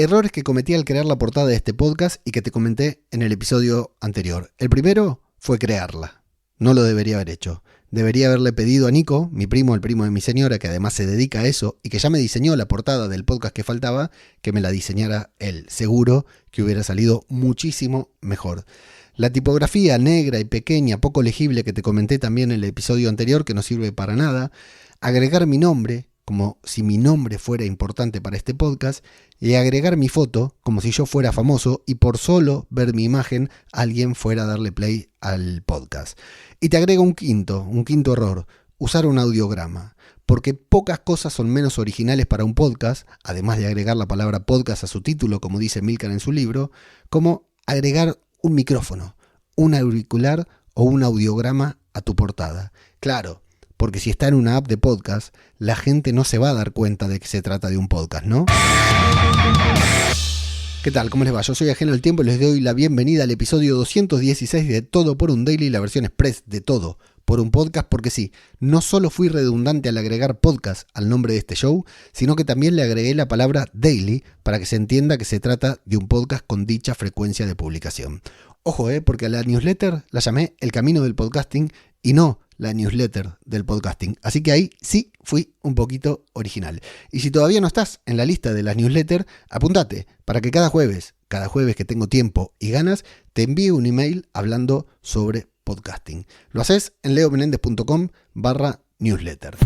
errores que cometí al crear la portada de este podcast y que te comenté en el episodio anterior. El primero fue crearla. No lo debería haber hecho. Debería haberle pedido a Nico, mi primo, el primo de mi señora, que además se dedica a eso y que ya me diseñó la portada del podcast que faltaba, que me la diseñara él. Seguro que hubiera salido muchísimo mejor. La tipografía negra y pequeña, poco legible, que te comenté también en el episodio anterior, que no sirve para nada. Agregar mi nombre, como si mi nombre fuera importante para este podcast, y agregar mi foto, como si yo fuera famoso y por solo ver mi imagen alguien fuera a darle play al podcast. Y te agrego un quinto error, usar un audiograma, porque pocas cosas son menos originales para un podcast, además de agregar la palabra podcast a su título, como dice Milcar en su libro, como agregar un micrófono, un auricular o un audiograma a tu portada. Claro, porque si está en una app de podcast, la gente no se va a dar cuenta de que se trata de un podcast, ¿no? ¿Qué tal? ¿Cómo les va? Yo soy Ajeno al Tiempo y les doy la bienvenida al episodio 216 de Todo por un Daily, la versión express de Todo por un Podcast, porque sí, no solo fui redundante al agregar podcast al nombre de este show, sino que también le agregué la palabra daily para que se entienda que se trata de un podcast con dicha frecuencia de publicación. Ojo, porque a la newsletter la llamé El Camino del Podcasting y no la newsletter del podcasting. Así que ahí sí fui un poquito original. Y si todavía no estás en la lista de las newsletters, apúntate para que cada jueves que tengo tiempo y ganas, te envíe un email hablando sobre podcasting. Lo haces en leomenendez.com/newsletter.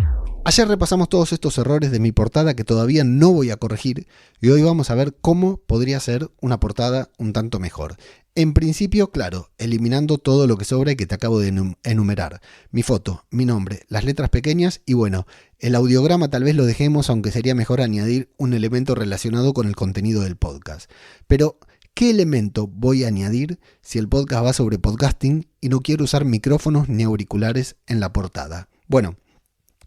Ayer repasamos todos estos errores de mi portada que todavía no voy a corregir y hoy vamos a ver cómo podría ser una portada un tanto mejor. En principio, claro, eliminando todo lo que sobra y que te acabo de enumerar. Mi foto, mi nombre, las letras pequeñas y bueno, el audiograma tal vez lo dejemos, aunque sería mejor añadir un elemento relacionado con el contenido del podcast. Pero, ¿qué elemento voy a añadir si el podcast va sobre podcasting y no quiero usar micrófonos ni auriculares en la portada? Bueno,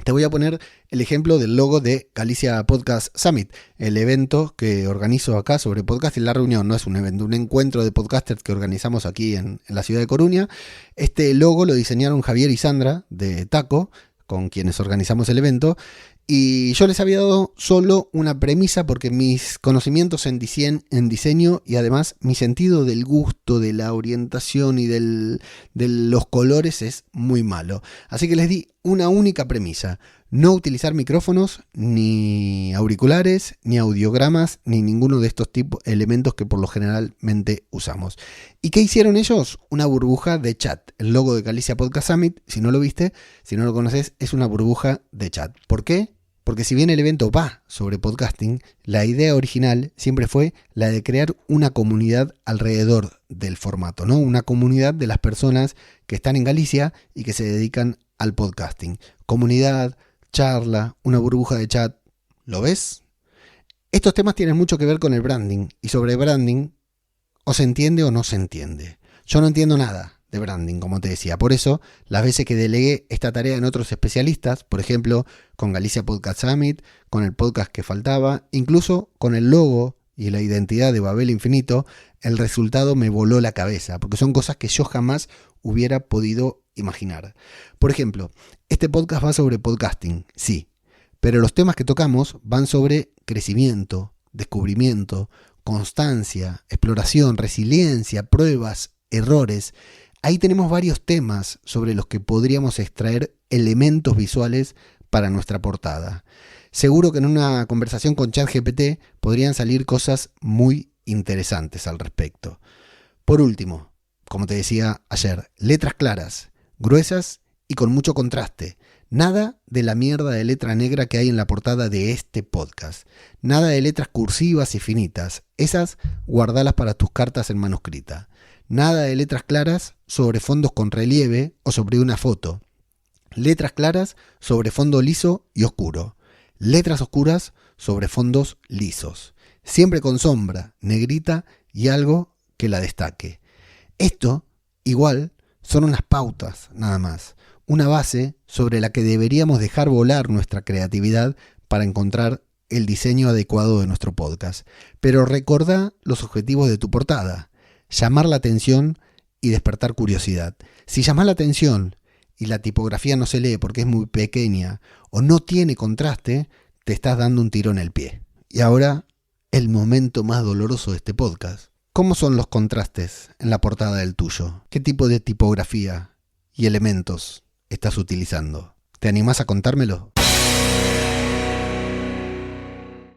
te voy a poner el ejemplo del logo de Galicia Podcast Summit, el evento que organizo acá sobre podcasting. La reunión no es un evento, un encuentro de podcasters que organizamos aquí en la ciudad de Coruña. Este logo lo diseñaron Javier y Sandra de Taco, con quienes organizamos el evento. Y yo les había dado solo una premisa porque mis conocimientos en diseño y además mi sentido del gusto, de la orientación y de los colores es muy malo. Así que les di una única premisa: no utilizar micrófonos, ni auriculares, ni audiogramas, ni ninguno de estos elementos que por lo generalmente usamos. ¿Y qué hicieron ellos? Una burbuja de chat. El logo de Galicia Podcast Summit, si no lo viste, si no lo conoces, es una burbuja de chat. ¿Por qué? Porque si bien el evento va sobre podcasting, la idea original siempre fue la de crear una comunidad alrededor del formato, ¿no? Una comunidad de las personas que están en Galicia y que se dedican al podcasting. Comunidad, charla, una burbuja de chat. ¿Lo ves? Estos temas tienen mucho que ver con el branding y sobre branding o se entiende o no se entiende. Yo no entiendo nada de branding, como te decía. Por eso, las veces que delegué esta tarea en otros especialistas, por ejemplo, con Galicia Podcast Summit, con el podcast que faltaba, incluso con el logo y la identidad de Babel Infinito, el resultado me voló la cabeza, porque son cosas que yo jamás hubiera podido imaginar. Por ejemplo, este podcast va sobre podcasting, sí, pero los temas que tocamos van sobre crecimiento, descubrimiento, constancia, exploración, resiliencia, pruebas, errores. Ahí tenemos varios temas sobre los que podríamos extraer elementos visuales para nuestra portada. Seguro que en una conversación con ChatGPT podrían salir cosas muy interesantes al respecto. Por último, como te decía ayer, letras claras, gruesas y con mucho contraste. Nada de la mierda de letra negra que hay en la portada de este podcast. Nada de letras cursivas y finitas. Esas guardalas para tus cartas en manuscrita. Nada de letras claras sobre fondos con relieve o sobre una foto. Letras claras sobre fondo liso y oscuro. Letras oscuras sobre fondos lisos. Siempre con sombra, negrita y algo que la destaque. Esto, igual, son unas pautas nada más. Una base sobre la que deberíamos dejar volar nuestra creatividad para encontrar el diseño adecuado de nuestro podcast. Pero recordá los objetivos de tu portada. Llamar la atención y despertar curiosidad. Si llamás la atención y la tipografía no se lee porque es muy pequeña o no tiene contraste, te estás dando un tiro en el pie. Y ahora el momento más doloroso de este podcast. ¿Cómo son los contrastes en la portada del tuyo? ¿Qué tipo de tipografía y elementos estás utilizando? ¿Te animás a contármelo?